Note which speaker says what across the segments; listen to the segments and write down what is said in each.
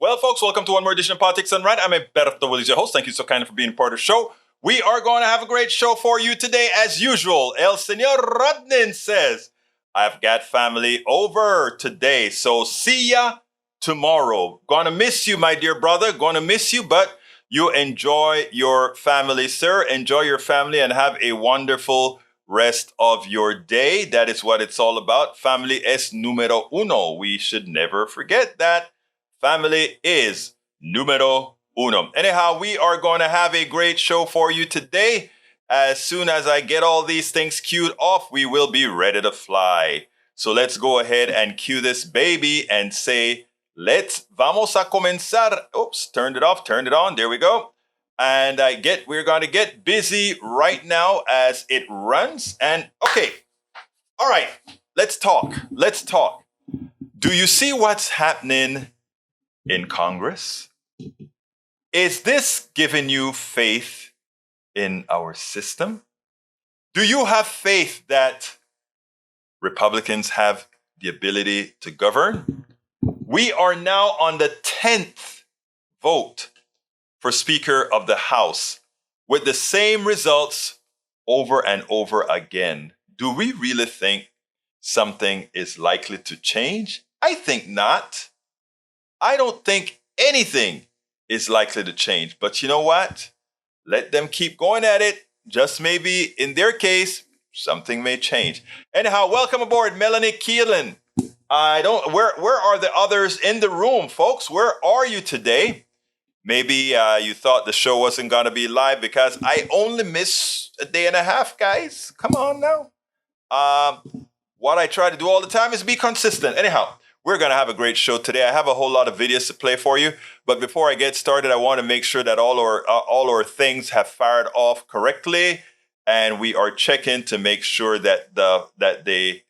Speaker 1: Well, folks, welcome to one more edition of Politics and Rant. I'm Alberto Willies, your host. Thank you so kindly for being part of the show. We are going to have a great show for you today, as usual. El Señor Rodnin says, I've got family over today, so see ya tomorrow. Gonna miss you, my dear brother. Gonna miss you, but you enjoy your family, sir. Enjoy your family and have a wonderful rest of your day. That is what it's all about. Family es número uno. We should never forget that. Family is número uno. Anyhow, we are going to have a great show for you today. As soon as I get all these things queued off, we will be ready to fly. So let's go ahead and cue this baby and say, vamos a comenzar. Oops, turned it off, turned it on. There we go. And we're going to get busy right now as it runs. And okay, all right, let's talk. Let's talk. Do you see what's happening in Congress? Is this giving you faith in our system? Do you have faith that Republicans have the ability to govern? We are now on the 10th vote for Speaker of the House with the same results over and over again. Do we really think something is likely to change? I think not. I don't think anything is likely to change. But you know what? Let them keep going at it. Just maybe in their case, something may change. Anyhow, welcome aboard, Melanie Keelan. Where are the others in the room, folks? Where are you today? Maybe you thought the show wasn't going to be live because I only missed a day and a half, guys. Come on now. What I try to do all the time is be consistent. Anyhow, we're going to have a great show today. I have a whole lot of videos to play for you. But before I get started, I want to make sure that all our things have fired off correctly. And we are checking to make sure that they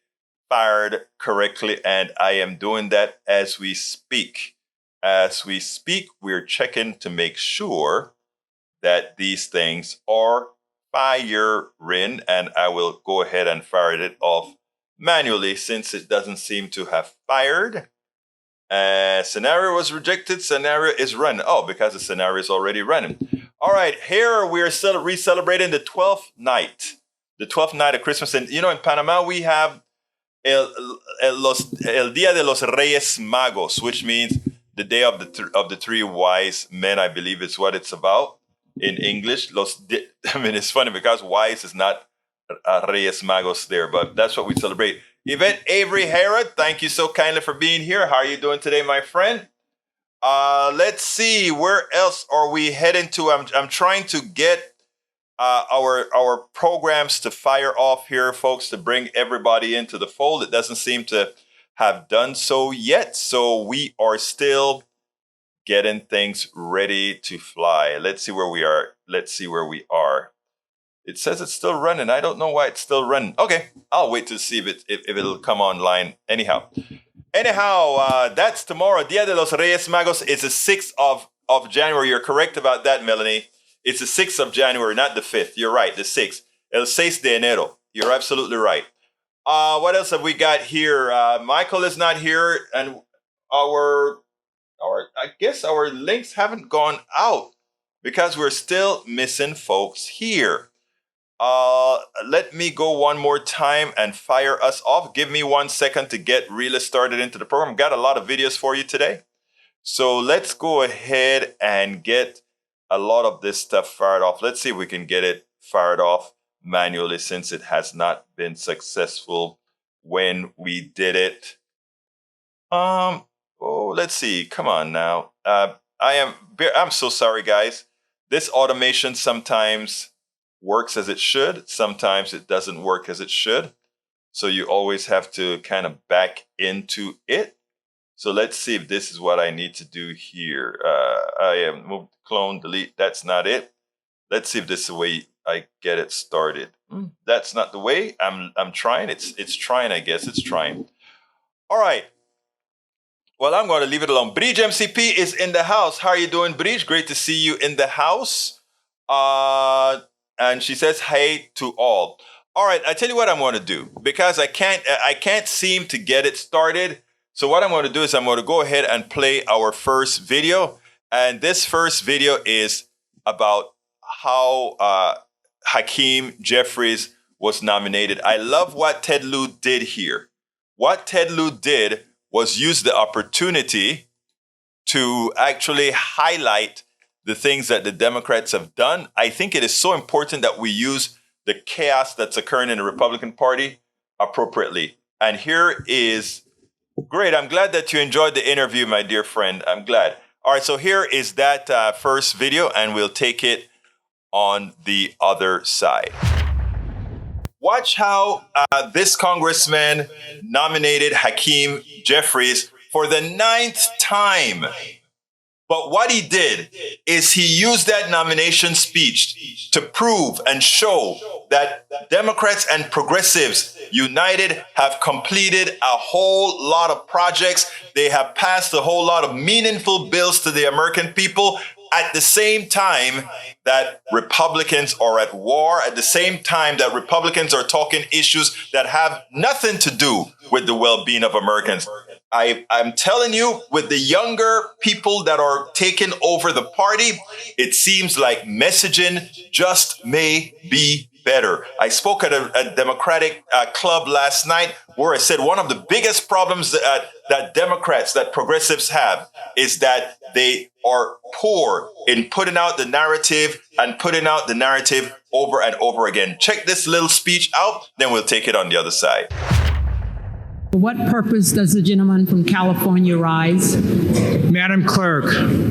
Speaker 1: fired correctly. And I am doing that as we speak. As we speak, we're checking to make sure that these things are firing. And I will go ahead and fire it off manually since it doesn't seem to have fired. Scenario was rejected. Scenario is running. Oh, because the scenario is already running. All right, here we are celebrating the 12th night. The 12th night of Christmas. And, in Panama, we have El Día de los Reyes Magos, which means the day of the three wise men, I believe is what it's about in English. It's funny because wise is not Reyes Magos there, but that's what we celebrate. Yvette Avery Herod, thank you so kindly for being here. How are you doing today, my friend? Let's see, where else are we heading to? I'm trying to get our programs to fire off here, folks, to bring everybody into the fold. It doesn't seem to have done so yet, so we are still getting things ready to fly. Let's see where we are. It says it's still running. I don't know why it's still running. Okay, I'll wait to see if it'll come online. Anyhow, that's tomorrow. Dia de los Reyes Magos is the 6th of January. You're correct about that, Melanie. It's the 6th of January, not the 5th. You're right, the 6th. El 6 de enero. You're absolutely right. What else have we got here? Michael is not here, and I guess our links haven't gone out because we're still missing folks here. Let me go one more time and fire us off. Give me 1 second to get really started into the program. Got a lot of videos for you today. So let's go ahead and get a lot of this stuff fired off. Let's see if we can get it fired off manually since it has not been successful when we did it. Let's see. Come on now. I'm so sorry, guys. This automation sometimes works as it should. Sometimes it doesn't work as it should. So you always have to kind of back into it. So let's see if this is what I need to do here. I am move, clone, delete. That's not it. Let's see if this is the way I get it started. That's not the way. I'm trying. It's trying, I guess. It's trying. All right. Well, I'm going to leave it alone. Bridge MCP is in the house. How are you doing, Bridge? Great to see you in the house. And she says, hey to all. All right, I tell you what I'm going to do. Because I can't seem to get it started. So what I'm going to do is I'm going to go ahead and play our first video. And this first video is about how Hakeem Jeffries was nominated. I love what Ted Lieu did here. What Ted Lieu did was use the opportunity to actually highlight the things that the Democrats have done. I think it is so important that we use the chaos that's occurring in the Republican Party appropriately. And here is great. I'm glad that you enjoyed the interview, my dear friend. I'm glad. All right, so here is that first video, and we'll take it on the other side. Watch how this congressman nominated Hakeem Jeffries for the 9th time. But what he did is he used that nomination speech to prove and show that Democrats and progressives united have completed a whole lot of projects. They have passed a whole lot of meaningful bills to the American people at the same time that Republicans are at war, at the same time that Republicans are talking issues that have nothing to do with the well-being of Americans. I'm telling you, with the younger people that are taking over the party, it seems like messaging just may be better. I spoke at a Democratic club last night where I said one of the biggest problems that Democrats, that progressives have is that they are poor in putting out the narrative and putting out the narrative over and over again. Check this little speech out, then we'll take it on the other side.
Speaker 2: For what purpose does the gentleman from California rise?
Speaker 3: Madam Clerk,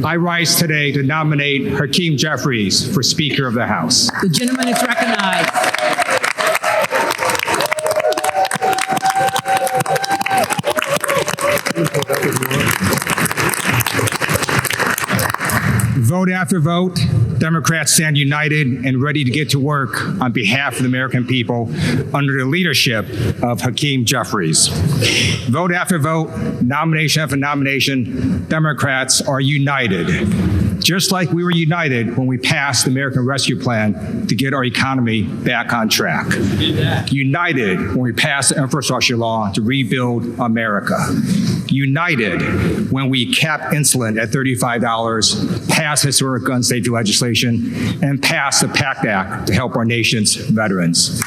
Speaker 3: I rise today to nominate Hakeem Jeffries for Speaker of the House.
Speaker 2: The gentleman is recognized.
Speaker 3: Vote after vote, Democrats stand united and ready to get to work on behalf of the American people under the leadership of Hakeem Jeffries. Vote after vote, nomination after nomination, Democrats are united. Just like we were united when we passed the American Rescue Plan to get our economy back on track. United when we passed the infrastructure law to rebuild America. United when we capped insulin at $35, passed historic gun safety legislation, and passed the PACT Act to help our nation's veterans.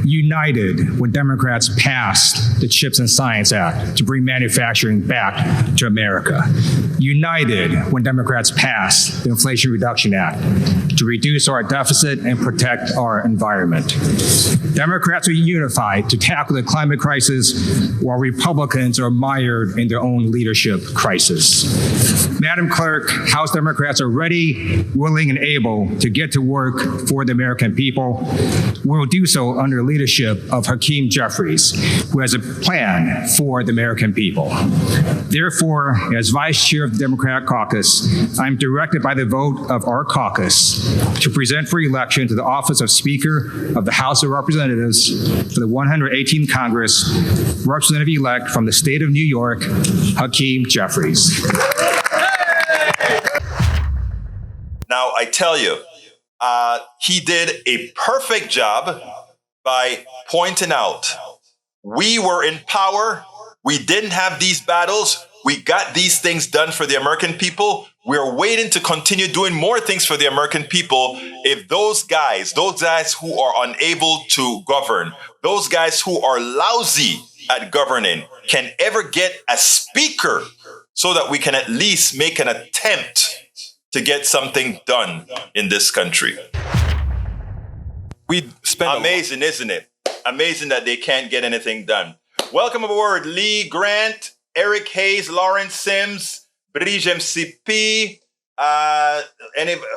Speaker 3: United when Democrats passed the CHIPS and Science Act to bring manufacturing back to America. United when Democrats passed the Inflation Reduction Act to reduce our deficit and protect our environment. Democrats are unified to tackle the climate crisis while Republicans are mired in their own leadership crisis. Madam Clerk, House Democrats are ready, willing, and able to get to work for the American people. We'll do so under the leadership of Hakeem Jeffries, who has a plan for the American people. Therefore, as Vice Chair of the Democratic Caucus, I'm directed by the vote of our caucus to present for election to the office of Speaker of the House of Representatives for the 118th Congress, Representative-elect from the state of New York, Hakeem Jeffries.
Speaker 1: Now, I tell you, he did a perfect job by pointing out we were in power. We didn't have these battles. We got these things done for the American people. We're waiting to continue doing more things for the American people. If those guys who are unable to govern, those guys who are lousy at governing can ever get a speaker so that we can at least make an attempt to get something done in this country.
Speaker 4: We spend
Speaker 1: amazing, isn't it? Amazing that they can't get anything done. Welcome aboard, Lee Grant, Eric Hayes, Lawrence Sims, Brige MCP.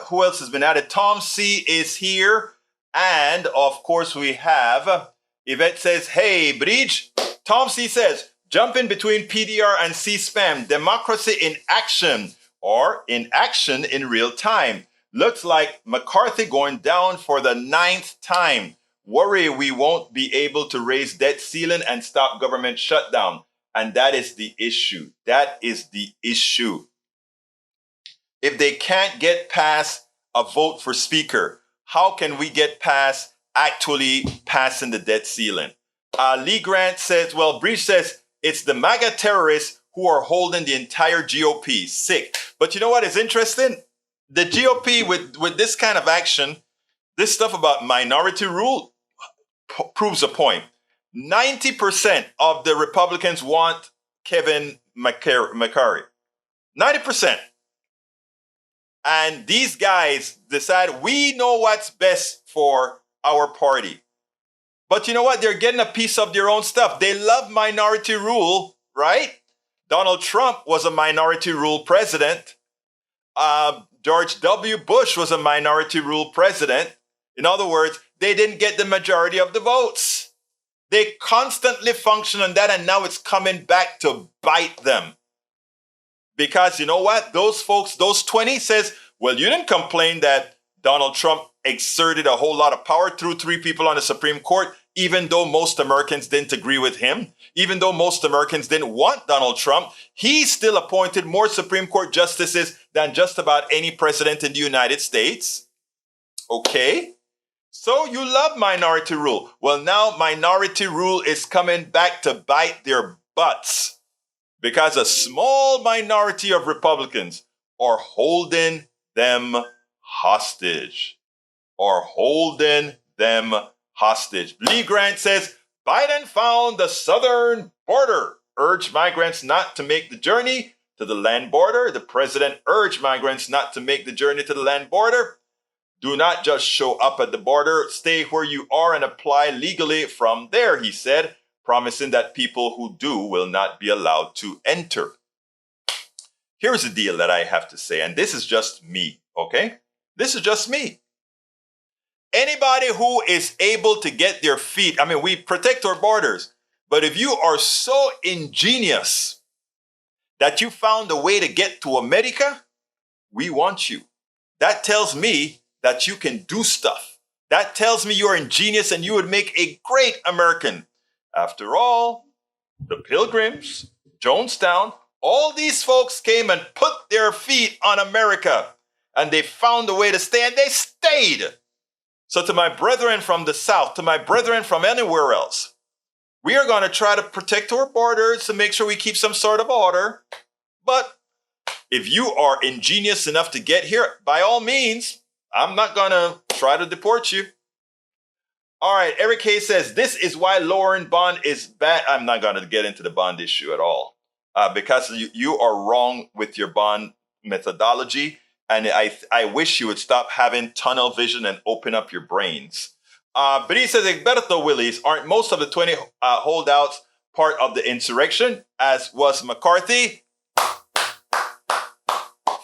Speaker 1: Who else has been added? Tom C is here. And of course we have, Yvette says, hey, Brige. Tom C says, jump in between PDR and C-SPAM. Democracy in action, or in action in real time. Looks like McCarthy going down for the 9th time. Worry we won't be able to raise debt ceiling and stop government shutdown. And that is the issue. That is the issue. If they can't get past a vote for speaker, how can we get past actually passing the debt ceiling. Lee Grant says, well, Breach says it's the MAGA terrorists who are holding the entire GOP. Sick. But you know what is interesting? The GOP with this kind of action, this stuff about minority rule proves a point. 90% of the Republicans want Kevin McCarthy. 90%. And these guys decide we know what's best for our party. But you know what? They're getting a piece of their own stuff. They love minority rule, right? Donald Trump was a minority rule president. George W. Bush was a minority rule president. In other words, they didn't get the majority of the votes. They constantly function on that, and now it's coming back to bite them. Because you know what? Those folks, those 20 says, well, you didn't complain that Donald Trump exerted a whole lot of power through 3 people on the Supreme Court, even though most Americans didn't agree with him, even though most Americans didn't want Donald Trump. He still appointed more Supreme Court justices than just about any president in the United States. Okay. So you love minority rule. Well, now minority rule is coming back to bite their butts because a small minority of Republicans are holding them hostage. Lee Grant says, Biden found the southern border, urged migrants not to make the journey to the land border. The president urged migrants not to make the journey to the land border. Do not just show up at the border. Stay where you are and apply legally from there, he said, promising that people who do will not be allowed to enter. Here's the deal that I have to say, and this is just me, okay? This is just me. Anybody who is able to get their feet, I mean, we protect our borders, but if you are so ingenious that you found a way to get to America, we want you. That tells me that you can do stuff. That tells me you're ingenious and you would make a great American. After all, the Pilgrims, Jonestown, all these folks came and put their feet on America and they found a way to stay and they stayed. So to my brethren from the South, to my brethren from anywhere else, we are going to try to protect our borders to make sure we keep some sort of order. But if you are ingenious enough to get here, by all means, I'm not going to try to deport you. All right, Eric Hayes says, this is why lowering bond is bad. I'm not going to get into the bond issue at all because you are wrong with your bond methodology. And I wish you would stop having tunnel vision and open up your brains. But he says, Egberto Willis, aren't most of the 20 holdouts part of the insurrection, as was McCarthy?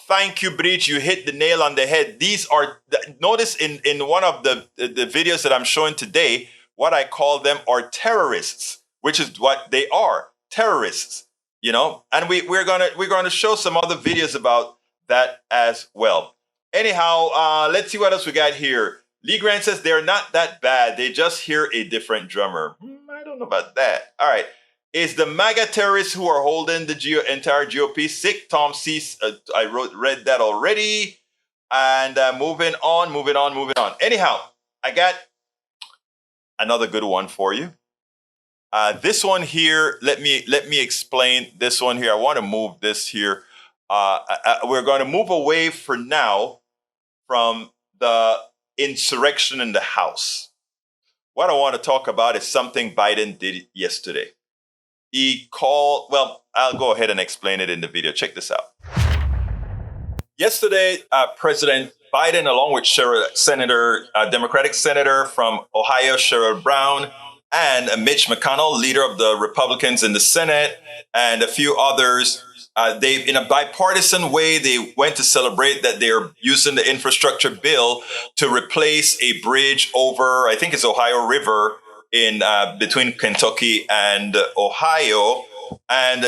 Speaker 1: Thank you, Breach. You hit the nail on the head. These are, notice in one of the videos that I'm showing today, what I call them are terrorists, which is what they are, terrorists, you know? And we're gonna show some other videos about that as well. Anyhow, let's see what else we got here. Lee Grant says they're not that bad. They just hear a different drummer. I don't know about that. All right. Is the MAGA terrorists who are holding the entire GOP sick? Tom C. I read that already. And moving on. Anyhow, I got another good one for you. This one here, let me explain this one here. I want to move this here. We're going to move away for now from the insurrection in the House. What I want to talk about is something Biden did yesterday. He called, well, I'll go ahead and explain it in the video. Check this out. Yesterday, President Biden, along with Democratic Senator from Ohio, Sherrod Brown, and Mitch McConnell, leader of the Republicans in the Senate, and a few others, they, in a bipartisan way, they went to celebrate that they're using the infrastructure bill to replace a bridge over, I think it's Ohio River, in between Kentucky and Ohio, and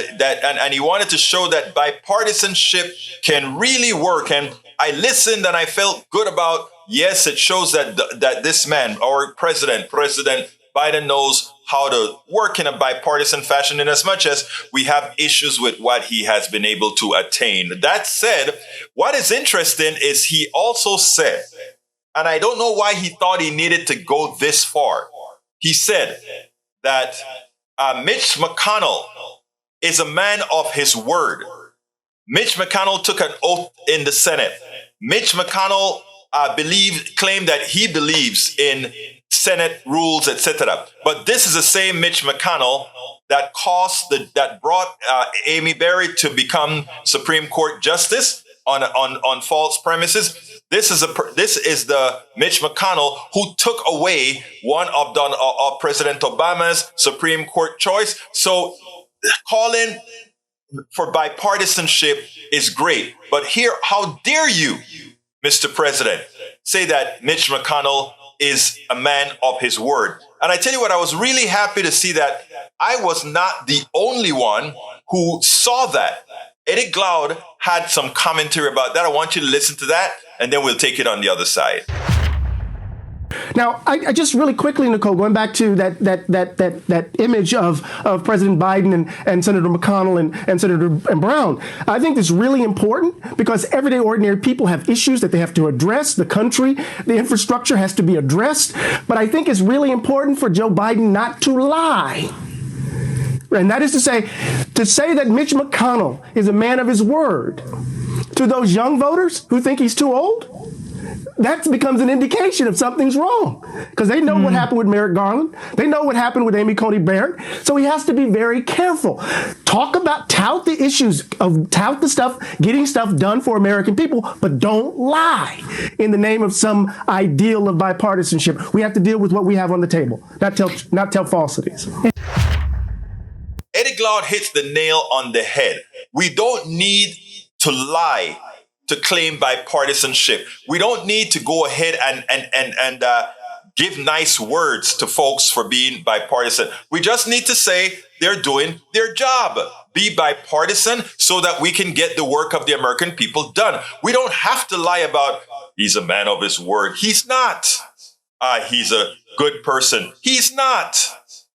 Speaker 1: he wanted to show that bipartisanship can really work. And I listened and I felt good about, yes, it shows that this man, our President Biden, knows how to work in a bipartisan fashion, in as much as we have issues with what he has been able to attain. That said, what is interesting is he also said And I don't know why he thought he needed to go this far. He said that Mitch McConnell is a man of his word. Mitch McConnell took an oath in the Senate. Mitch McConnell claimed that he believes in Senate rules, etc. But this is the same Mitch McConnell that that brought Amy Berry to become Supreme Court justice on false premises. This is the Mitch McConnell who took away one of President Obama's Supreme Court choice. So calling for bipartisanship is great, but here, how dare you, Mr. President, say that Mitch McConnell is a man of his word? And I tell you what, I was really happy to see that I was not the only one who saw that. Eddie Glaude had some commentary about that. I want you to listen to that, and then we'll take it on the other side.
Speaker 4: Now, I just really quickly, Nicole, going back to that image of President Biden and Senator McConnell and Senator Brown, I think it's really important because everyday ordinary people have issues that they have to address. The country, the infrastructure has to be addressed. But I think it's really important for Joe Biden not to lie. And that is to say that Mitch McConnell is a man of his word to those young voters who think he's too old. That becomes an indication of something's wrong because they know what happened with Merrick Garland. They know what happened with Amy Coney Barrett. So he has to be very careful. Tout the issues tout the stuff, getting stuff done for American people, but don't lie in the name of some ideal of bipartisanship. We have to deal with what we have on the table, not tell falsities.
Speaker 1: Eddie Glaude hits the nail on the head. We don't need to lie to claim bipartisanship. We don't need to go ahead and give nice words to folks for being bipartisan. We just need to say they're doing their job. Be bipartisan so that we can get the work of the American people done. We don't have to lie about he's a man of his word. He's not. He's a good person. He's not.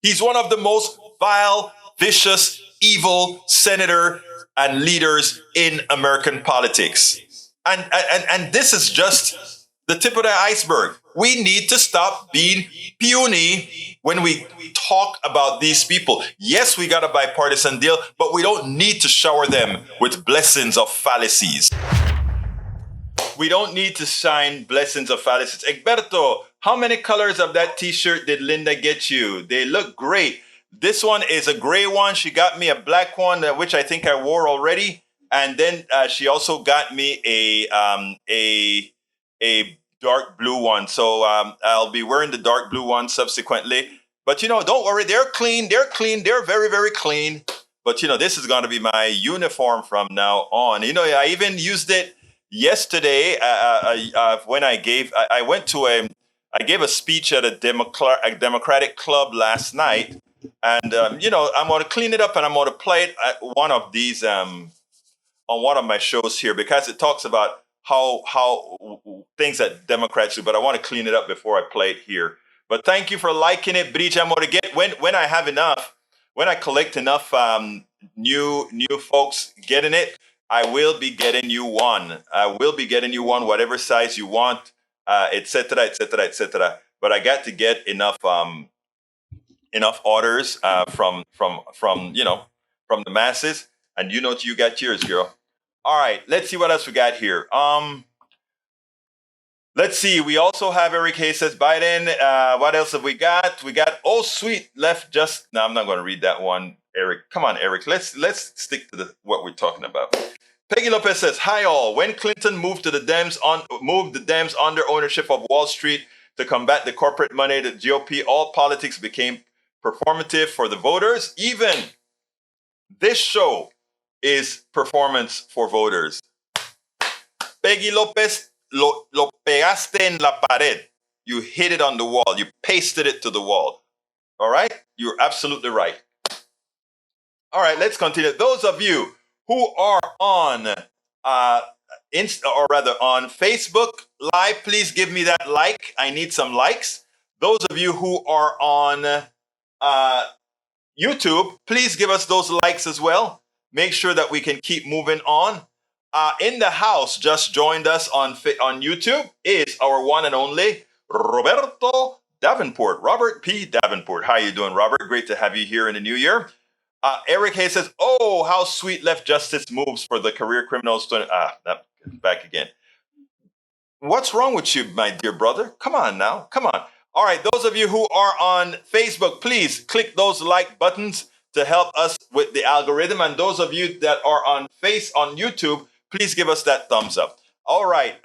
Speaker 1: He's one of the most vile, vicious, evil senator and leaders in American politics. And this is just the tip of the iceberg. We need to stop being puny when we talk about these people. Yes, we got a bipartisan deal, but we don't need to shower them with blessings of fallacies. We don't need to shine blessings of fallacies. Egberto, how many colors of that t-shirt did Linda get you? They look great. This one is a gray one. She got me a black one, which I think I wore already. And then she also got me a dark blue one. So I'll be wearing the dark blue one subsequently. But, don't worry. They're clean. They're clean. They're very, very clean. But, this is going to be my uniform from now on. I even used it yesterday when I gave a speech at a Democratic club last night. And, I'm going to clean it up and I'm going to play it at one of these on one of my shows here because it talks about how things that Democrats do, but I want to clean it up before I play it here. But thank you for liking it, Bridge. I'm going to get when I have enough, when I collect enough new folks getting it, I will be getting you one. I will be getting you one, whatever size you want, etc., etc., etc. But I got to get enough orders from the masses. And you got yours, girl. All right, let's see what else we got here. Let's see. We also have Eric Hayes says Biden. What else have we got? We got sweet left just. No, I'm not going to read that one, Eric. Come on, Eric. Let's stick to what we're talking about. Peggy Lopez says, "Hi all. When Clinton moved the Dems under ownership of Wall Street to combat the corporate money, the GOP, all politics became performative for the voters. Even this show is performance for voters." Peggy Lopez, lo pegaste en la pared. You hit it on the wall. You pasted it to the wall. All right? You're absolutely right. All right, let's continue. Those of you who are on on Facebook Live, please give me that like. I need some likes. Those of you who are on YouTube, please give us those likes as well. Make sure that we can keep moving on. In the house, just joined us on YouTube, is our one and only Roberto Davenport. Robert P. Davenport. How you doing, Robert? Great to have you here in the new year. Eric Hayes says, "Oh, how sweet left justice moves for the career criminals." Back again. What's wrong with you, my dear brother? Come on now. Come on. All right, those of you who are on Facebook, please click those like buttons to help us with the algorithm. And those of you that are on YouTube, please give us that thumbs up. All right,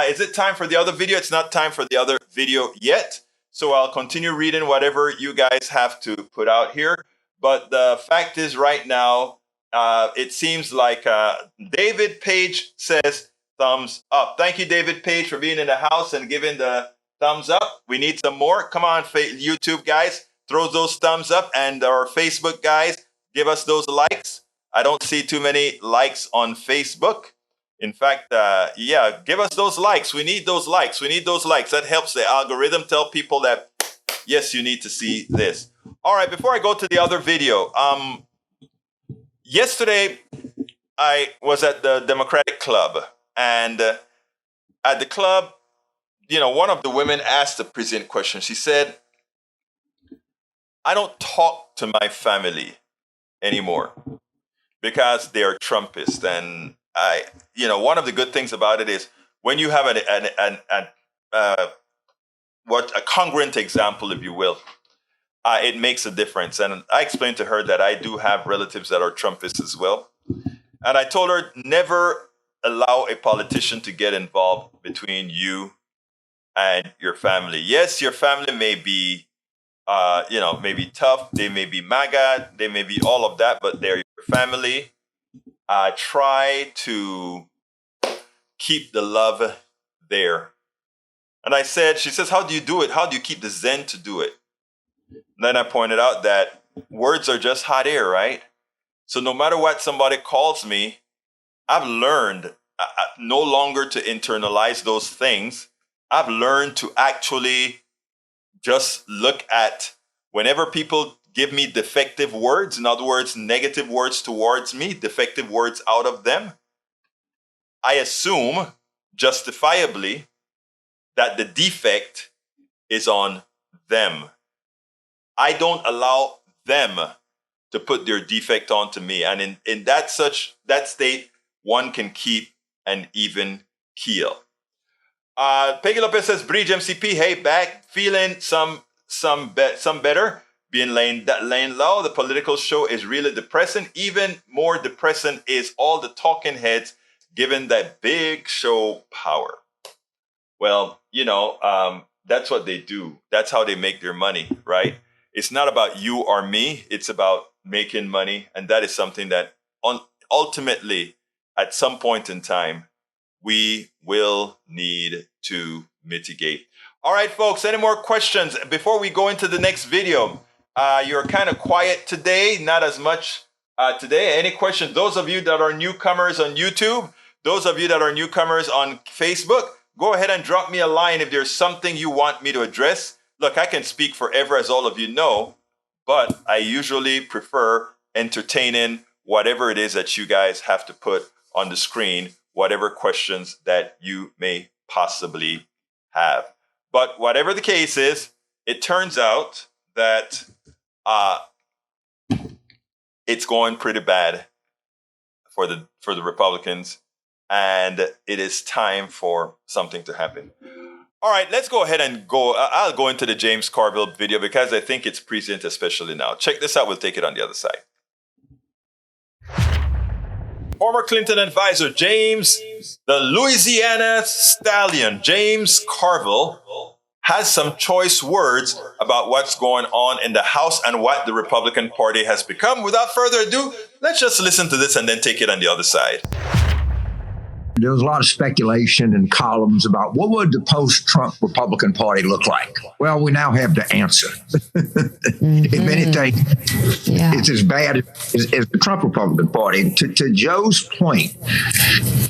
Speaker 1: is it time for the other video? It's not time for the other video yet. So I'll continue reading whatever you guys have to put out here. But the fact is right now, it seems like David Page says thumbs up. Thank you, David Page, for being in the house and giving the thumbs up. We need some more. Come on, YouTube guys, throw those thumbs up. And our Facebook guys, give us those likes. I don't see too many likes on Facebook. In fact, give us those likes. We need those likes. We need those likes. That helps the algorithm tell people that, yes, you need to see this. All right, before I go to the other video, yesterday I was at the Democratic Club. And at the club, one of the women asked the president question. She said, "I don't talk to my family anymore because they are Trumpists." And one of the good things about it is when you have a congruent example, if you will, it makes a difference. And I explained to her that I do have relatives that are Trumpists as well. And I told her, never allow a politician to get involved between you and your family. Yes, your family may be, may be tough. They may be MAGA. They may be all of that, but they're your family. Try to keep the love there. And she says, "How do you do it? How do you keep the zen to do it?" And then I pointed out that words are just hot air, right? So no matter what somebody calls me, I've learned no longer to internalize those things. I've learned to actually just look at whenever people give me defective words, in other words, negative words towards me, defective words out of them, I assume justifiably that the defect is on them. I don't allow them to put their defect onto me. And in that state, one can keep an even keel. Peggy Lopez says, "Bridge MCP, hey, back, feeling some better. Being laying low, the political show is really depressing. Even more depressing is all the talking heads given that big show power." Well, that's what they do. That's how they make their money, right? It's not about you or me. It's about making money. And that is something that ultimately, at some point in time, we will need to mitigate. All right, folks, any more questions before we go into the next video? You're kind of quiet today, not as much today. Any questions? Those of you that are newcomers on YouTube, those of you that are newcomers on Facebook, go ahead and drop me a line if there's something you want me to address. Look, I can speak forever, as all of you know, but I usually prefer entertaining whatever it is that you guys have to put on the screen, whatever questions that you may possibly have. But whatever the case is, it turns out that it's going pretty bad for the Republicans, and it is time for something to happen. All right, let's go ahead and go. I'll go into the James Carville video because I think it's prescient, especially now. Check this out. We'll take it on the other side. Former Clinton advisor James, the Louisiana stallion, James Carville, has some choice words about what's going on in the House and what the Republican Party has become. Without further ado, let's just listen to this and then take it on the other side.
Speaker 5: There was a lot of speculation and columns about what would the post-Trump Republican Party look like. Well, we now have the answer. If anything,
Speaker 6: Yeah.
Speaker 5: it's as bad as the Trump Republican Party. To Joe's point,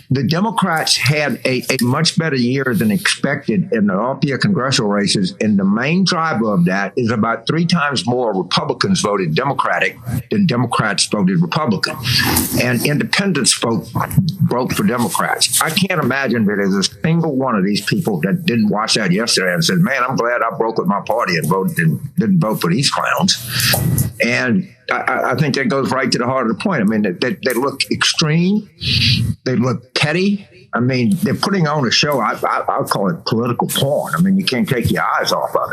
Speaker 5: the Democrats had a much better year than expected in the off-year congressional races, and the main driver of that is about 3 times more Republicans voted Democratic than Democrats voted Republican. And independents broke for Democrats. I can't imagine that there's a single one of these people that didn't watch that yesterday and said, man, I'm glad I broke with my party and didn't vote for these clowns. And I think that goes right to the heart of the point. I mean, they look extreme. They look petty. I mean, they're putting on a show. I'll call it political porn. I mean, you can't take your eyes off of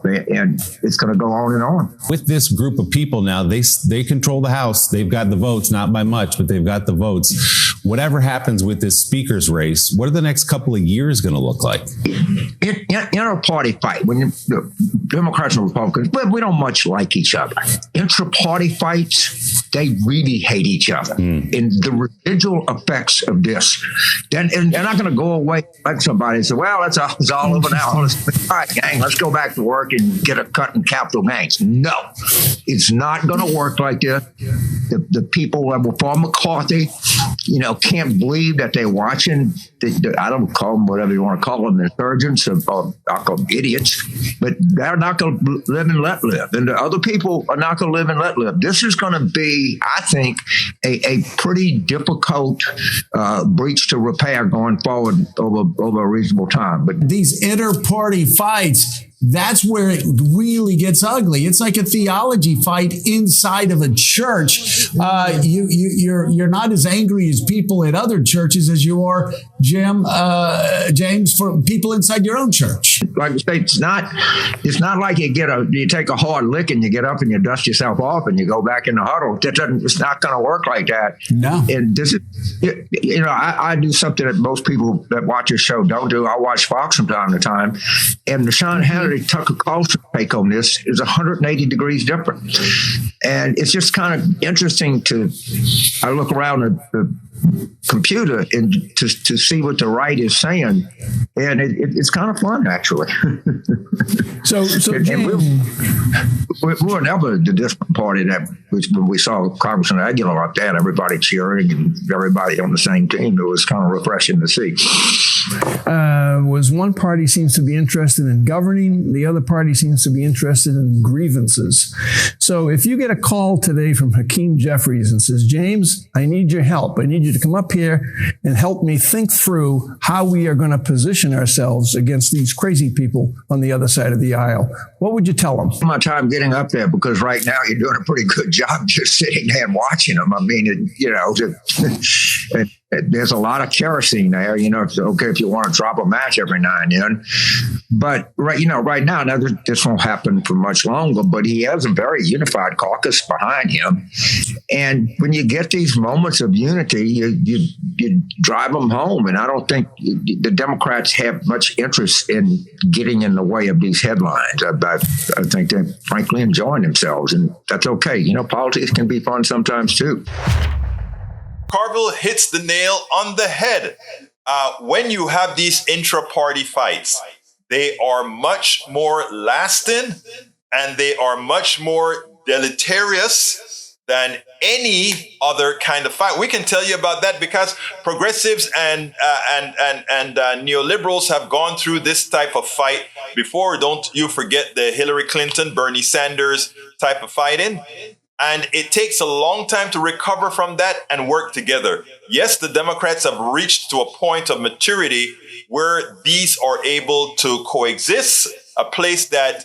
Speaker 5: it. And it's going to go on and on.
Speaker 7: With this group of people now, they control the House. They've got the votes, not by much, but they've got the votes. Whatever happens with this speaker's race, what are the next couple of years going to look like?
Speaker 5: Inter-party fight. When the Democrats and Republicans, but we don't much like each other. Intra-party fights, they really hate each other. And the residual effects of this, then and they're not going to go away like somebody and say, well, it's all over now. All right, gang, let's go back to work and get a cut in capital gains. No, it's not going to work like this. The people that were for McCarthy, can't believe that they're watching. I don't call them whatever you want to call them, insurgents or I'll call them idiots, but they're not going to live and let live. And the other people are not going to live and let live. This is going to be, I think, a pretty difficult breach to repair going forward over a reasonable time. But
Speaker 8: these inter-party fights, that's where it really gets ugly. It's like a theology fight inside of a church. You're not as angry as people at other churches as you are, James, for people inside your own church.
Speaker 5: Like I say, it's not like you take a hard lick and you get up and you dust yourself off and you go back in the huddle. It's not going to work like that.
Speaker 8: No.
Speaker 5: And this is, I do something that most people that watch your show don't do. I watch Fox from time to time, and the Sean Hannity Tucker Carlson take on this is 180 degrees different. And it's just kind of interesting I look around the computer and to see what the right is saying, and it's kind of fun actually.
Speaker 8: So
Speaker 5: and we were never the different party that when we saw Congressman Aguilar up there, everybody cheering and everybody on the same team. It was kind of refreshing to see.
Speaker 9: Was one party seems to be interested in governing, the other party seems to be interested in grievances. So if you get a call today from Hakeem Jeffries and says, James, I need your help. I need you to come up here and help me think through how we are going to position ourselves against these crazy people on the other side of the aisle, what would you tell them?
Speaker 5: My time getting up there, because right now you're doing a pretty good job just sitting there and watching them. I mean, there's a lot of kerosene there. It's okay if you want to drop a match every now and then. But right now, this won't happen for much longer, but he has a very unified caucus behind him. And when you get these moments of unity, you drive them home. And I don't think the Democrats have much interest in getting in the way of these headlines. I think they're frankly enjoying themselves, and that's okay. Politics can be fun sometimes too.
Speaker 1: Carville hits the nail on the head. When you have these intra-party fights, they are much more lasting and they are much more deleterious than any other kind of fight. We can tell you about that because progressives and neoliberals have gone through this type of fight before. Don't you forget the Hillary Clinton, Bernie Sanders type of fighting. And it takes a long time to recover from that and work together. Yes, the Democrats have reached to a point of maturity where these are able to coexist, a place that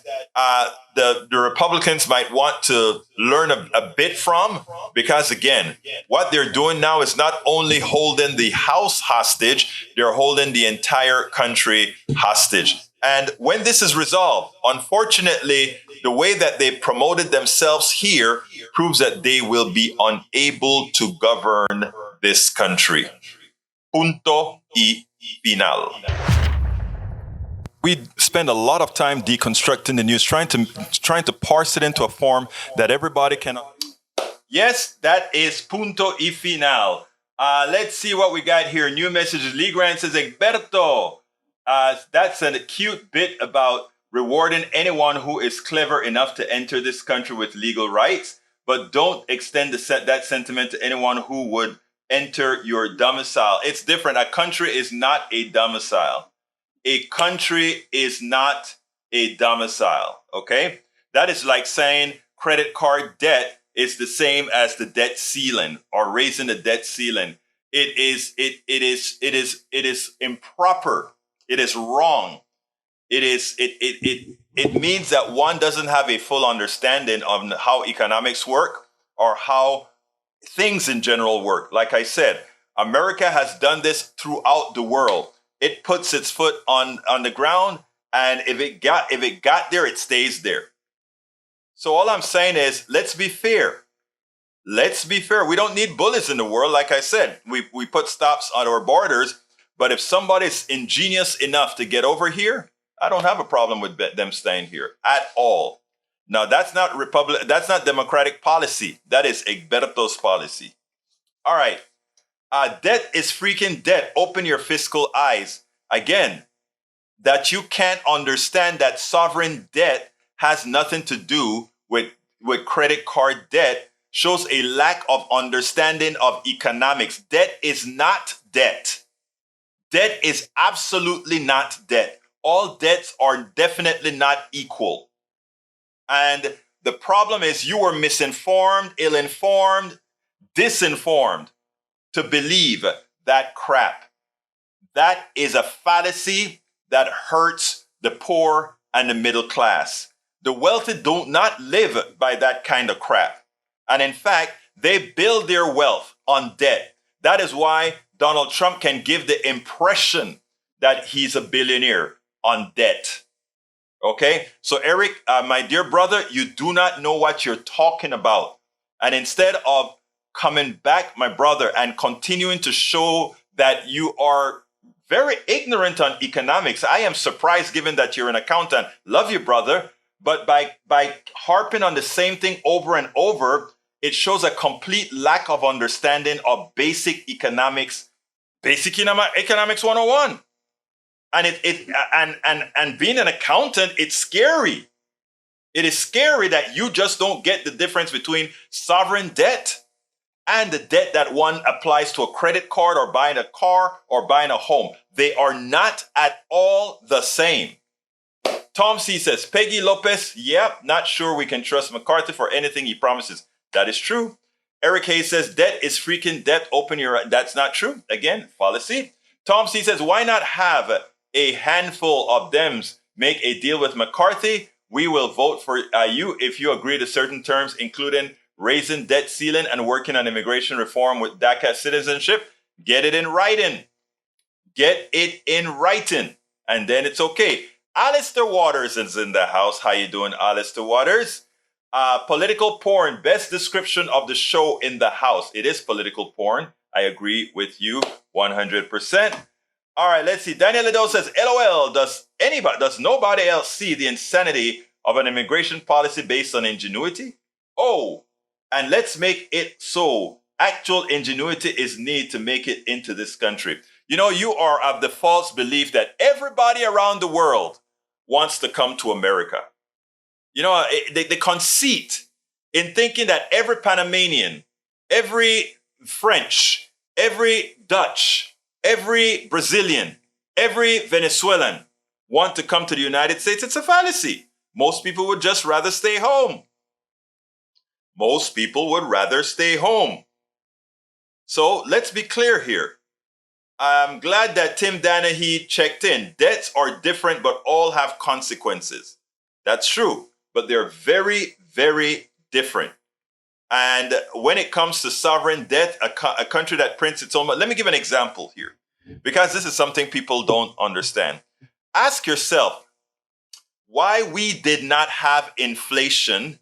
Speaker 1: the Republicans might want to learn a bit from. Because again, what they're doing now is not only holding the House hostage, they're holding the entire country hostage. And when this is resolved, unfortunately, the way that they promoted themselves here proves that they will be unable to govern this country. Punto y final. We spend a lot of time deconstructing the news, trying to parse it into a form that everybody can. Yes, that is punto y final. Let's see what we got here. New messages. Lee Grant says, Egberto. That's a cute bit about rewarding anyone who is clever enough to enter this country with legal rights, but don't extend that sentiment to anyone who would enter your domicile. It's different. A country is not a domicile. A country is not a domicile, okay? That is like saying credit card debt is the same as the debt ceiling or raising the debt ceiling. It is improper. It is wrong. It means that one doesn't have a full understanding of how economics work or how things in general work. Like I said, America has done this throughout the world. It puts its foot on the ground, and if it got there, it stays there. So all I'm saying is, let's be fair. Let's be fair. We don't need bullies in the world. Like I said, we put stops on our borders. But if somebody's ingenious enough to get over here, I don't have a problem with them staying here at all. Now, that's not That's not Democratic policy. That is Egberto's policy. All right. Debt is freaking debt. Open your fiscal eyes. Again, that you can't understand that sovereign debt has nothing to do with credit card debt shows a lack of understanding of economics. Debt is not debt. Debt is absolutely not debt. All debts are definitely not equal. And the problem is you were misinformed, ill-informed, disinformed to believe that crap. That is a fallacy that hurts the poor and the middle class. The wealthy do not live by that kind of crap. And in fact, they build their wealth on debt. That is why Donald Trump can give the impression that he's a billionaire on debt. Okay? So Eric, my dear brother, you do not know what you're talking about. And instead of coming back, my brother, and continuing to show that you are very ignorant on economics, I am surprised given that you're an accountant. Love you, brother. But by harping on the same thing over and over, it shows a complete lack of understanding of basic economics, economics 101. And being an accountant, it's scary. It is scary that you just don't get the difference between sovereign debt and the debt that one applies to a credit card or buying a car or buying a home. They are not at all the same. Tom C says, Peggy Lopez, not sure we can trust McCarthy for anything he promises. That is true. Eric Hayes says, debt is freaking debt. Open your eyes. That's not true. Again, fallacy. Tom C says, why not have a handful of Dems make a deal with McCarthy? We will vote for you if you agree to certain terms, including raising debt ceiling and working on immigration reform with DACA citizenship. Get it in writing. Get it in writing. And then it's okay. Alistair Waters is in the house. How you doing, Alistair Waters? Political porn, best description of the show in the house. It is political porn. I agree with you 100%. All right, let's see. Daniel Liddell says, LOL, does nobody else see the insanity of an immigration policy based on ingenuity? Oh, and let's make it so. Actual ingenuity is needed to make it into this country. You know, you are of the false belief that everybody around the world wants to come to America. You know, the conceit in thinking that every Panamanian, every French, every Dutch, every Brazilian, every Venezuelan want to come to the United States, it's a fallacy. Most people would just rather stay home. Most people would rather stay home. So let's be clear here. I'm glad that Tim Danahy checked in. Debts are different, but all have consequences. That's true, but they're very, very different. And when it comes to sovereign debt, a country that prints its own money, let me give an example here, because this is something people don't understand. Ask yourself why we did not have inflation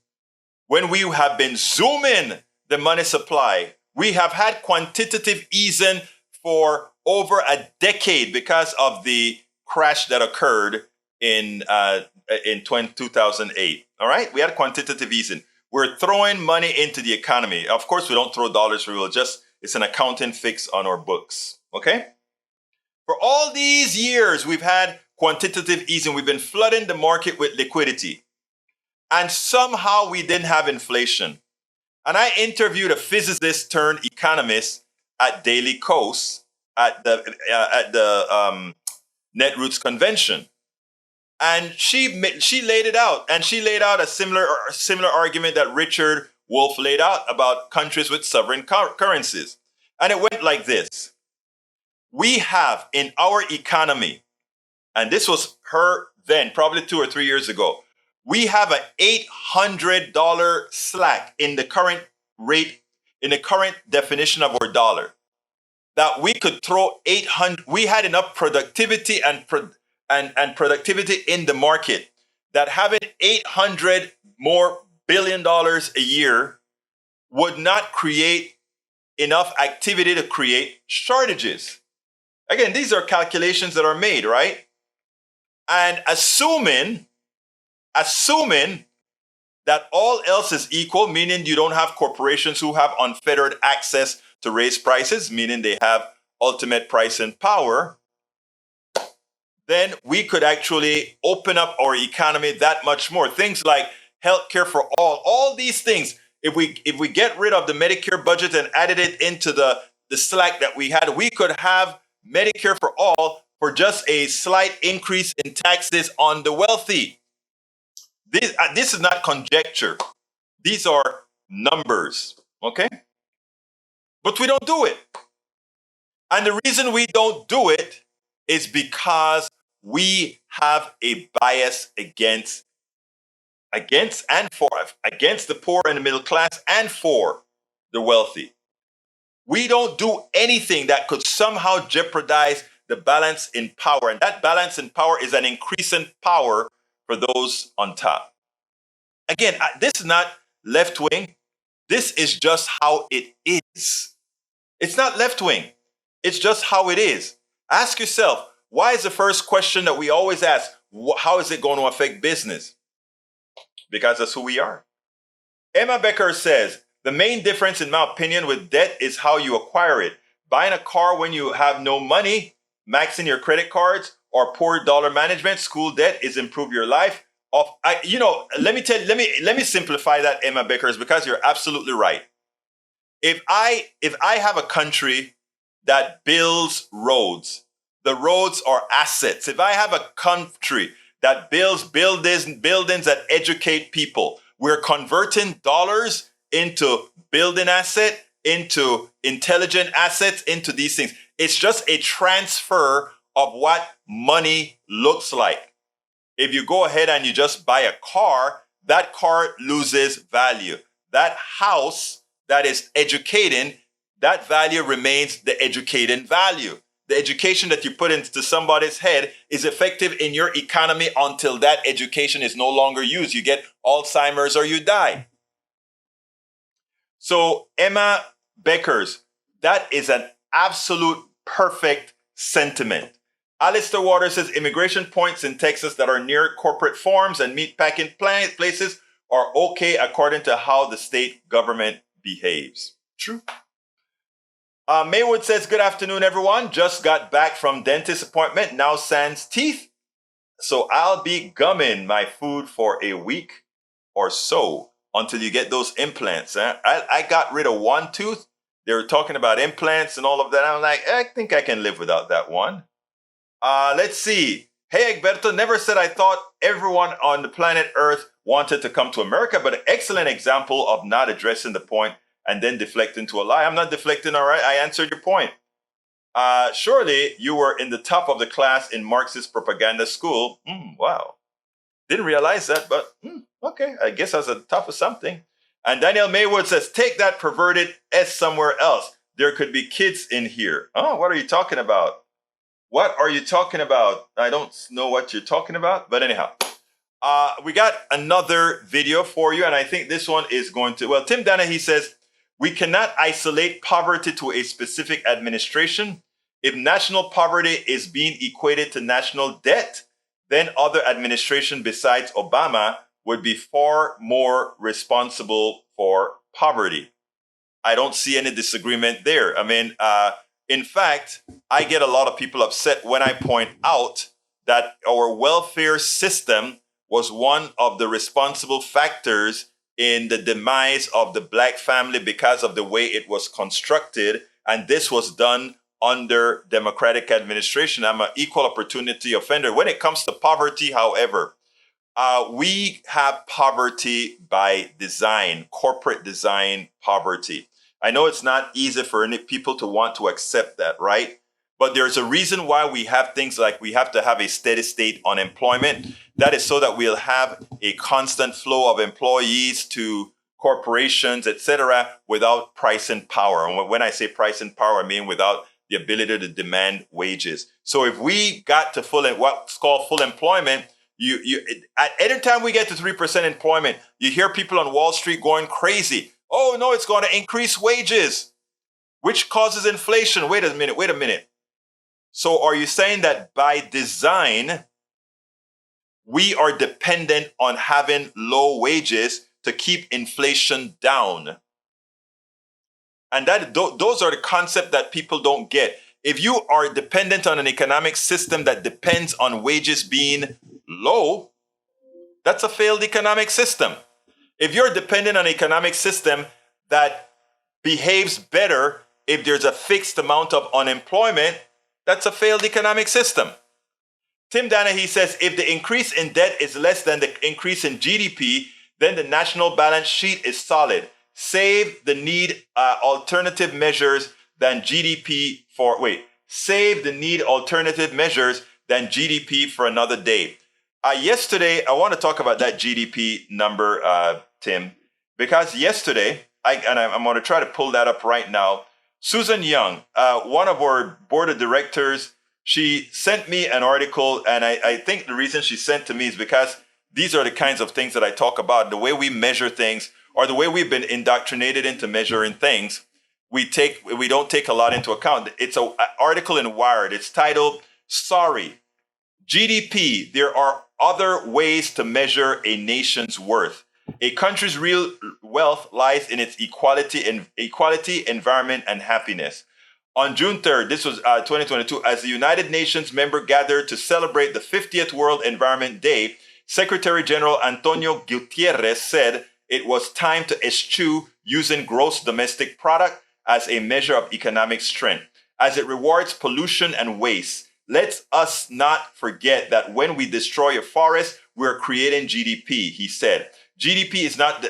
Speaker 1: when we have been zooming the money supply. We have had quantitative easing for over a decade because of the crash that occurred in 2008. All right, we had quantitative easing. We're throwing money into the economy. Of course, we don't throw dollars. It's an accounting fix on our books. Okay. For all these years, we've had quantitative easing. We've been flooding the market with liquidity. And somehow we didn't have inflation. And I interviewed a physicist turned economist at Daily Kos at the Netroots convention. And she laid it out. And she laid out a similar argument that Richard Wolff laid out about countries with sovereign currencies. And it went like this. We have in our economy, and this was her then, probably 2 or 3 years ago, we have an $800 slack in the current rate, in the current definition of our dollar, that we could throw 800. We had enough productivity and productivity in the market that having $800 more billion a year would not create enough activity to create shortages. Again, these are calculations that are made, right? And assuming that all else is equal, meaning you don't have corporations who have unfettered access to raise prices, meaning they have ultimate pricing power, then we could actually open up our economy that much more. Things like healthcare for all these things. If we get rid of the Medicare budget and added it into the slack that we had, we could have Medicare for all for just a slight increase in taxes on the wealthy. This is not conjecture. These are numbers, okay? But we don't do it. And the reason we don't do it is because we have a bias against the poor and the middle class and for the wealthy. We don't do anything that could somehow jeopardize the balance in power. And that balance in power is an increase in power for those on top. Again, this is not left wing. This is just how it is. It's not left wing. It's just how it is. Ask yourself, why is the first question that we always ask, how is it going to affect business? Because that's who we are. Emma Becker says, the main difference, in my opinion, with debt is how you acquire it. Buying a car when you have no money, maxing your credit cards, or poor dollar management, school debt is improve your life. Let me simplify that, Emma Beckers, because you're absolutely right. If I have a country that builds roads, the roads are assets. If I have a country that builds buildings that educate people, we're converting dollars into building asset, into intelligent assets, into these things. It's just a transfer of what money looks like. If you go ahead and you just buy a car, that car loses value. That house that is educating, that value remains the educating value. The education that you put into somebody's head is effective in your economy until that education is no longer used. You get Alzheimer's or you die. So Emma Beckers, that is an absolute perfect sentiment. Alistair Waters says immigration points in Texas that are near corporate farms and meatpacking places are okay according to how the state government behaves. True. Maywood says, good afternoon, everyone. Just got back from dentist appointment, now sans teeth. So I'll be gumming my food for a week or so until you get those implants. I got rid of one tooth. They were talking about implants and all of that. I'm like, I think I can live without that one. Let's see. Hey, Egberto, never said I thought everyone on the planet Earth wanted to come to America, but an excellent example of not addressing the point and then deflecting to a lie. I'm not deflecting, all right? I answered your point. Surely you were in the top of the class in Marxist propaganda school. Wow. Didn't realize that, but okay. I guess I was at the top of something. And Daniel Maywood says, take that perverted S somewhere else. There could be kids in here. Oh, what are you talking about? What are you talking about? I don't know what you're talking about, but anyhow. We got another video for you, and I think this one is going to, well, Tim Danahy says, we cannot isolate poverty to a specific administration. If national poverty is being equated to national debt, then other administration besides Obama would be far more responsible for poverty. I don't see any disagreement there. I mean, in fact, I get a lot of people upset when I point out that our welfare system was one of the responsible factors in the demise of the black family because of the way it was constructed. And this was done under Democratic administration. I'm an equal opportunity offender. When it comes to poverty, however, we have poverty by design, corporate design poverty. I know it's not easy for any people to want to accept that, right? But there's a reason why we have things like we have to have a steady state unemployment. That is so that we'll have a constant flow of employees to corporations, etc., without pricing power. And when I say pricing power, I mean without the ability to demand wages. So if we got to what's called full employment, at any time we get to 3% employment, you hear people on Wall Street going crazy. Oh no, it's going to increase wages, which causes inflation. Wait a minute. So are you saying that by design, we are dependent on having low wages to keep inflation down? And those are the concepts that people don't get. If you are dependent on an economic system that depends on wages being low, that's a failed economic system. If you're dependent on an economic system that behaves better if there's a fixed amount of unemployment, that's a failed economic system. Tim Donaghy says if the increase in debt is less than the increase in GDP, then the national balance sheet is solid. Save the need alternative measures than GDP save the need alternative measures than GDP for another day. Yesterday, I want to talk about that GDP number, Tim, because yesterday, I'm going to try to pull that up right now. Susan Young, one of our board of directors, she sent me an article, and I think the reason she sent to me is because these are the kinds of things that I talk about, the way we measure things, or the way we've been indoctrinated into measuring things. We don't take a lot into account. It's an article in Wired. It's titled, "Sorry, GDP, there are other ways to measure a nation's worth. A country's real wealth lies in its equality, environment, and happiness." On June 3rd, this was 2022, as the United Nations member gathered to celebrate the 50th World Environment Day, Secretary General Antonio Gutierrez said it was time to eschew using gross domestic product as a measure of economic strength, as it rewards pollution and waste. Let us not forget that when we destroy a forest, we're creating GDP, he said. GDP is not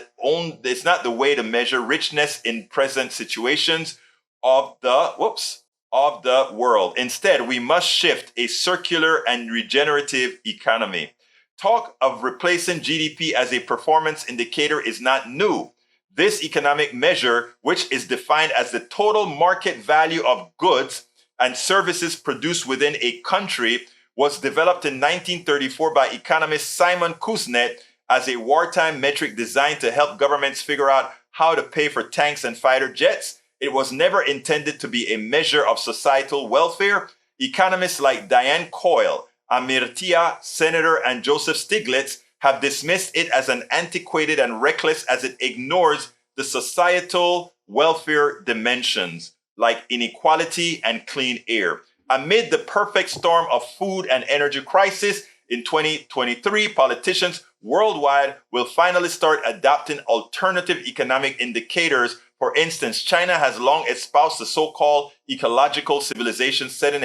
Speaker 1: the way to measure richness in present situations of the world. Instead, we must shift a circular and regenerative economy. Talk of replacing GDP as a performance indicator is not new. This economic measure, which is defined as the total market value of goods and services produced within a country, was developed in 1934 by economist Simon Kuznets as a wartime metric designed to help governments figure out how to pay for tanks and fighter jets. It was never intended to be a measure of societal welfare. Economists like Diane Coyle, Amartya Senator, and Joseph Stiglitz have dismissed it as an antiquated and reckless as it ignores the societal welfare dimensions like inequality and clean air. Amid the perfect storm of food and energy crisis in 2023, politicians worldwide will finally start adopting alternative economic indicators. For instance, China has long espoused the so-called ecological civilization, setting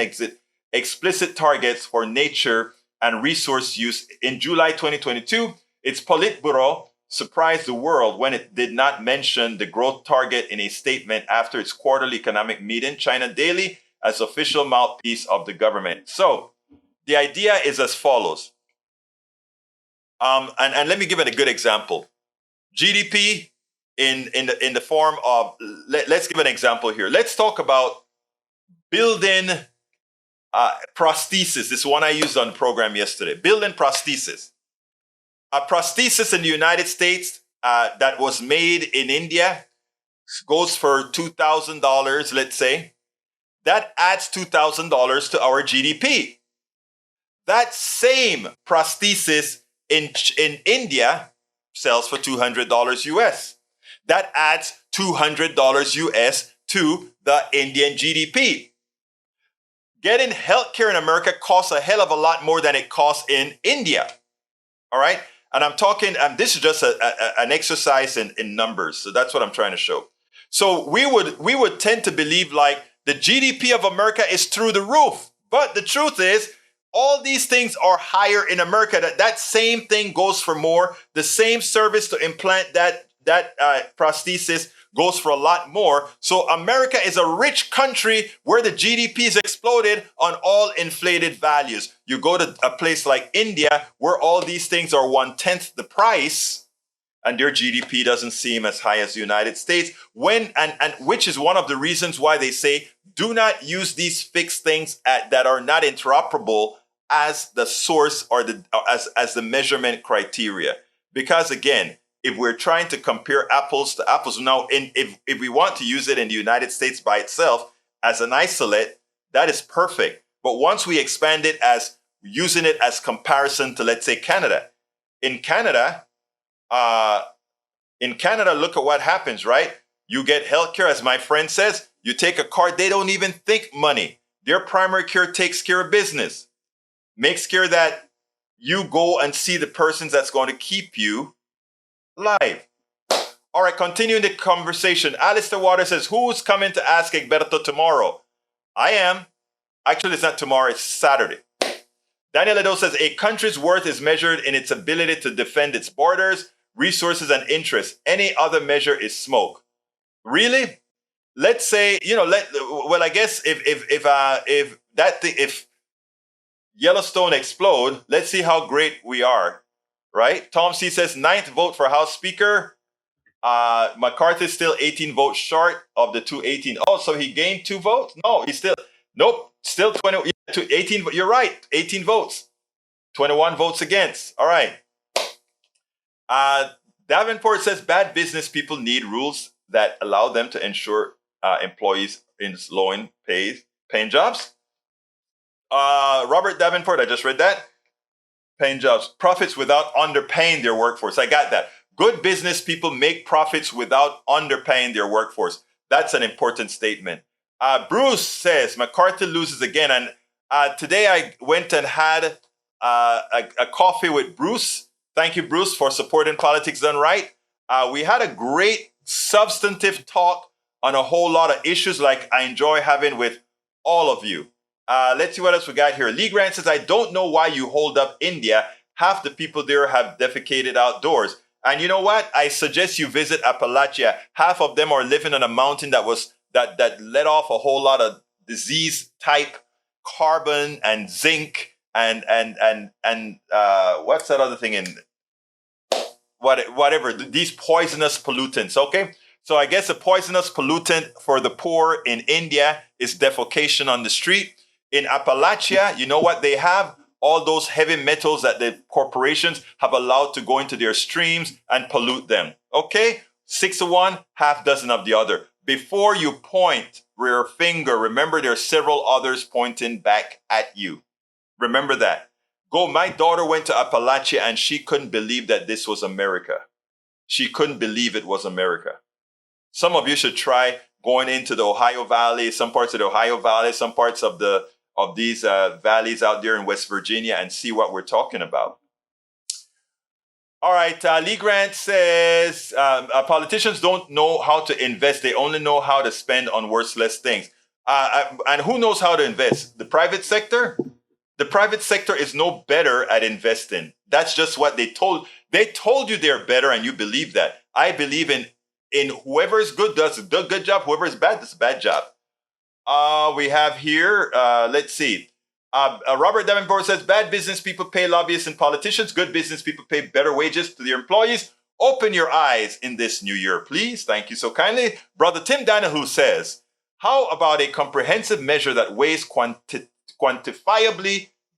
Speaker 1: explicit targets for nature and resource use. In July 2022, its Politburo surprised the world when it did not mention the growth target in a statement after its quarterly economic meeting, China Daily, as official mouthpiece of the government. So the idea is as follows. And let me give it a good example. GDP in the form of, let's give an example here. Let's talk about building prosthesis. This is one I used on the program yesterday. Building prosthesis. A prosthesis in the United States that was made in India goes for $2,000, let's say. That adds $2,000 to our GDP. That same prosthesis in India sells for $200 US. That adds $200 US to the Indian GDP. getting healthcare in America costs a hell of a lot more than it costs in India. All right. And I'm talking, this is just an exercise in numbers. So that's what I'm trying to show. So we would tend to believe like the GDP of America is through the roof. But the truth is, all these things are higher in America. That same thing goes for more. The same service to implant that prosthesis goes for a lot more. So America is a rich country where the GDP is exploded on all inflated values. You go to a place like India where all these things are 1/10 the price, and their GDP doesn't seem as high as the United States. And which is one of the reasons why they say do not use these fixed things that are not interoperable as the source or as the measurement criteria. Because again, if we're trying to compare apples to apples now, if we want to use it in the United States by itself as an isolate, that is perfect. But once we expand it as using it as comparison to, let's say, Canada, in Canada, look at what happens, right? You get healthcare, as my friend says, you take a card, they don't even think money. Their primary care takes care of business, makes care that you go and see the persons that's going to keep you live. All right, continuing the conversation. Alistair Waters says, who's coming to ask Egberto tomorrow? I am. Actually, it's not tomorrow, it's Saturday. Daniel Edo says, a country's worth is measured in its ability to defend its borders, resources, and interests. Any other measure is smoke. Really? Let's say, I guess if Yellowstone explode, let's see how great we are. Right? Tom C says 9th vote for House Speaker. McCarthy is still 18 votes short of the 218. Oh, so he gained 2 votes? No, still 20. 18. You're right, 18 votes. 21 votes against. All right. Davenport says bad business people need rules that allow them to ensure employees in low paying jobs. Robert Davenport, I just read that. Paying jobs, profits without underpaying their workforce. I got that. Good business people make profits without underpaying their workforce. That's an important statement. Bruce says McCarthy loses again. And today I went and had a coffee with Bruce. Thank you, Bruce, for supporting Politics Done Right. We had a great substantive talk on a whole lot of issues like I enjoy having with all of you. Let's see what else we got here. Lee Grant says, I don't know why you hold up India. Half the people there have defecated outdoors. And you know what? I suggest you visit Appalachia. Half of them are living on a mountain that let off a whole lot of disease type carbon and zinc and what's that other thing in whatever, these poisonous pollutants. Okay. So I guess a poisonous pollutant for the poor in India is defecation on the street. In Appalachia, you know what they have? All those heavy metals that the corporations have allowed to go into their streams and pollute them. Okay? 6 of one, half dozen of the other. Before you point your finger, remember there are several others pointing back at you. Remember that. My daughter went to Appalachia and she couldn't believe that this was America. She couldn't believe it was America. Some of you should try going into the Ohio Valley, some parts of the Ohio Valley, some parts of these valleys out there in West Virginia and see what we're talking about. All right, Lee Grant says, politicians don't know how to invest. They only know how to spend on worthless things. And who knows how to invest? The private sector? The private sector is no better at investing. That's just what they told. They told you they're better and you believe that. I believe in whoever is good does a good job. Whoever is bad does a bad job. We have here, let's see. Robert Davenport says, bad business people pay lobbyists and politicians. Good business people pay better wages to their employees. Open your eyes in this new year, please. Thank you so kindly. Brother Tim Donahue says, how about a comprehensive measure that weighs quantifiably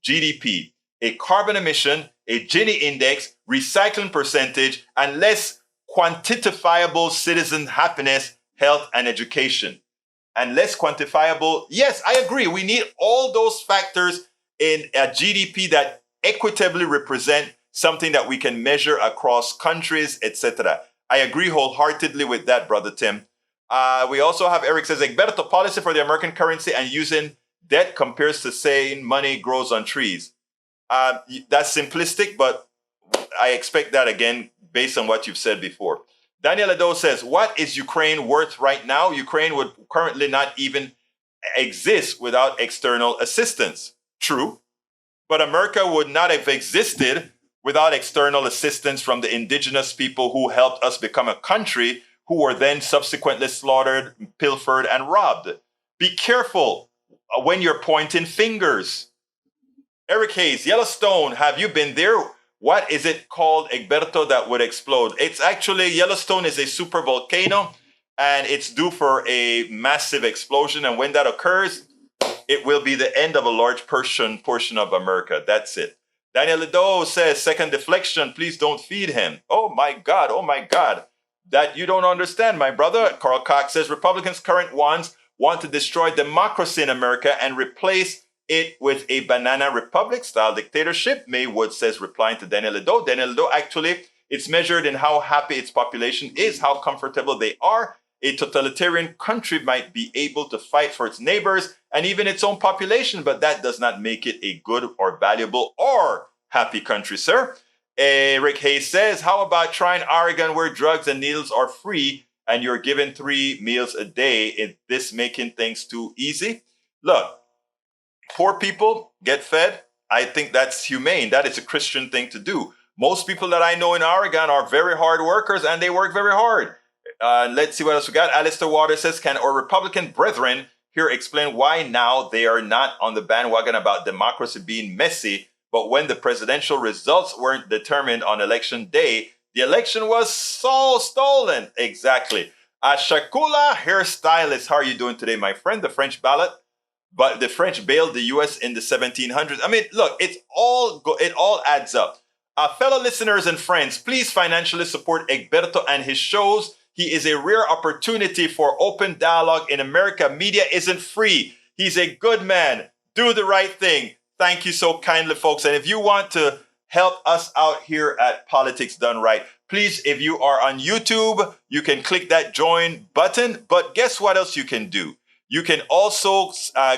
Speaker 1: GDP, a carbon emission, a Gini index, recycling percentage, and less quantifiable citizen happiness, health, and education? And less quantifiable. Yes, I agree. We need all those factors in a GDP that equitably represent something that we can measure across countries, etc. I agree wholeheartedly with that, Brother Tim. We also have Eric says, Egberto policy for the American currency and using debt compares to saying money grows on trees. That's simplistic, but I expect that again based on what you've said before. Daniel Ado says, what is Ukraine worth right now? Ukraine would currently not even exist without external assistance. True. But America would not have existed without external assistance from the indigenous people who helped us become a country, who were then subsequently slaughtered, pilfered, and robbed. Be careful when you're pointing fingers. Eric Hayes, Yellowstone, have you been there? What is it called, Egberto, that would explode? It's actually, Yellowstone is a super volcano, and it's due for a massive explosion. And when that occurs, it will be the end of a large portion of America. That's it. Daniel Lido says, second deflection, please don't feed him. Oh my God. That you don't understand, my brother. Carl Cox says, Republicans, current ones, want to destroy democracy in America and replace it with a banana republic style dictatorship. Maywood says, replying to Daniel Lido. Daniel Lido, actually, it's measured in how happy its population is, how comfortable they are. A totalitarian country might be able to fight for its neighbors and even its own population, but that does not make it a good or valuable or happy country, sir. Rick Hayes says, how about trying Oregon where drugs and needles are free and you're given 3 meals a day? Is this making things too easy? Look, poor people get fed. I think that's humane. That is a Christian thing to do. Most people that I know in Oregon are very hard workers and they work very hard. Let's see what else we got. Alistair Waters says, can our Republican brethren here explain why now they are not on the bandwagon about democracy being messy, but when the presidential results weren't determined on election day, the election was so stolen? Exactly. Shakula hairstylist, how are you doing today, my friend? The French ballot, but the French bailed the U.S. in the 1700s. I mean, look, it all adds up. Fellow listeners and friends, please financially support Egberto and his shows. He is a rare opportunity for open dialogue in America. Media isn't free. He's a good man. Do the right thing. Thank you so kindly, folks. And if you want to help us out here at Politics Done Right, please, if you are on YouTube, you can click that join button. But guess what else you can do? You can also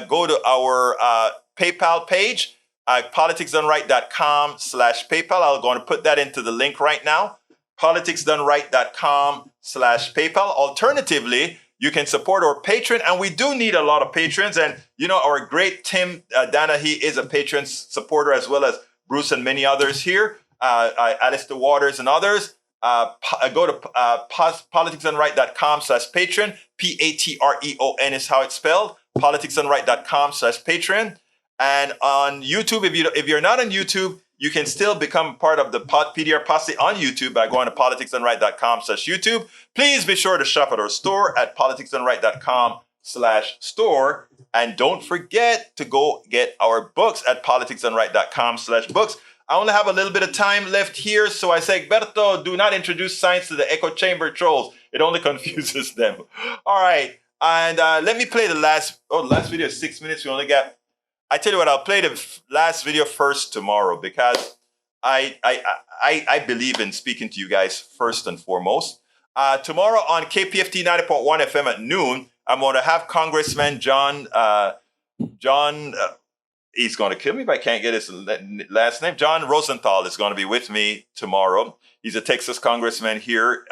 Speaker 1: go to our PayPal page, politicsdoneright.com/PayPal. I'm going to put that into the link right now. politicsdoneright.com/PayPal. Alternatively, you can support our Patreon, and we do need a lot of patrons. And, you know, our great Tim Danahy is a Patreon supporter, as well as Bruce and many others here, Alistair Waters and others. Go to politicsdoneright.com/Patreon. Patreon is how it's spelled. politicsdoneright.com/Patreon. And on YouTube, if you're not on YouTube, you can still become part of the PDR Posse on YouTube by going to politicsdoneright.com/YouTube. Please be sure to shop at our store at politicsdoneright.com/store. And don't forget to go get our books at politicsdoneright.com/books. I only have a little bit of time left here, so I say, Berto, do not introduce science to the echo chamber trolls. It only confuses them. All right. And let me play the last video is 6 minutes. We only got, I tell you what, I'll play the last video first tomorrow, because I believe in speaking to you guys first and foremost. Tomorrow on KPFT 90.1 FM at noon, I'm going to have Congressman John, he's going to kill me if I can't get his last name. John Rosenthal is going to be with me tomorrow. He's a Texas congressman here.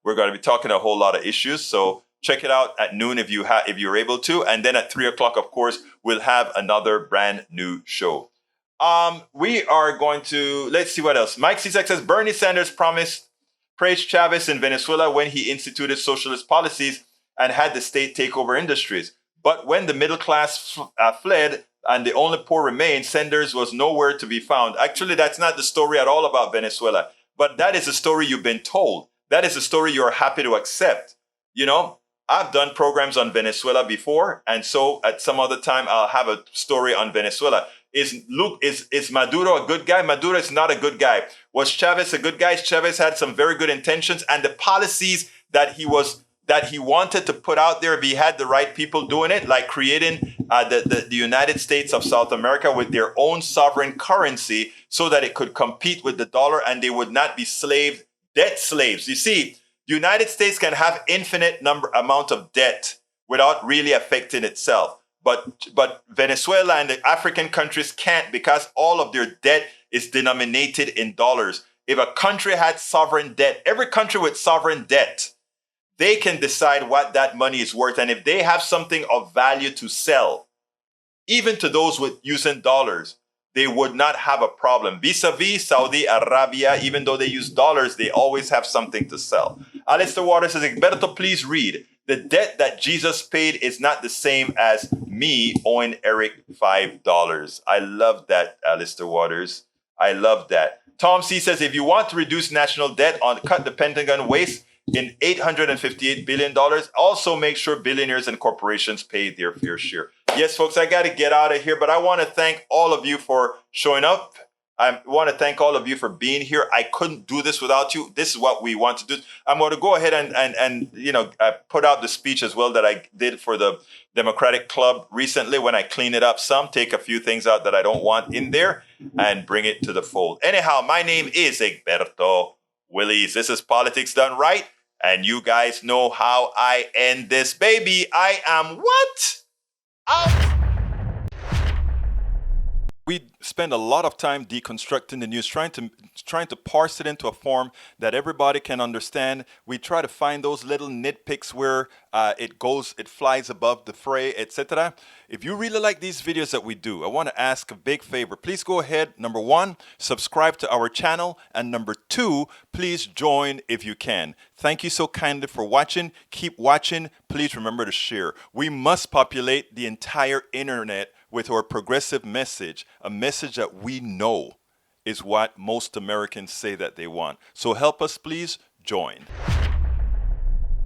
Speaker 1: We're going to be talking a whole lot of issues. So check it out at noon if you're able to. And then at 3 o'clock, of course, we'll have another brand new show. We are going to, let's see what else. Mike Cisak says, Bernie Sanders praised Chavez in Venezuela when he instituted socialist policies and had the state take over industries. But when the middle class fled and the only poor remained, Sanders was nowhere to be found. Actually, that's not the story at all about Venezuela. But that is a story you've been told. That is a story you're happy to accept. You know, I've done programs on Venezuela before, and so at some other time I'll have a story on Venezuela. Is Maduro a good guy? Maduro is not a good guy. Was Chavez a good guy? Chavez had some very good intentions, and the policies that he wanted to put out there, if he had the right people doing it, like creating the United States of South America with their own sovereign currency so that it could compete with the dollar and they would not be debt slaves. You see, the United States can have infinite amount of debt without really affecting itself. But Venezuela and the African countries can't because all of their debt is denominated in dollars. If a country had sovereign debt, every country with sovereign debt, they can decide what that money is worth. And if they have something of value to sell, even to those with using dollars, they would not have a problem. Vis-a-vis Saudi Arabia, even though they use dollars, they always have something to sell. Alistair Waters says, Egberto, please read. The debt that Jesus paid is not the same as me owing Eric $5. I love that, Alistair Waters. I love that. Tom C says, if you want to reduce national debt, cut the Pentagon waste in $858 billion. Also make sure billionaires and corporations pay their fair share. Yes, folks, I got to get out of here, but I want to thank all of you for showing up. I want to thank all of you for being here. I couldn't do this without you. This is what we want to do. I'm going to go ahead and put out the speech as well that I did for the Democratic Club recently when I clean it up some, take a few things out that I don't want in there and bring it to the fold. Anyhow, my name is Egberto Willies. This is Politics Done Right. And you guys know how I end this baby. I am what? Out. We spend a lot of time deconstructing the news, trying to parse it into a form that everybody can understand. We try to find those little nitpicks where it flies above the fray, etc. If you really like these videos that we do, I want to ask a big favor. Please go ahead. Number one, subscribe to our channel. And number two, please join if you can. Thank you so kindly for watching. Keep watching. Please remember to share. We must populate the entire internet with our progressive message, a message that we know is what most Americans say that they want. So help us, please join.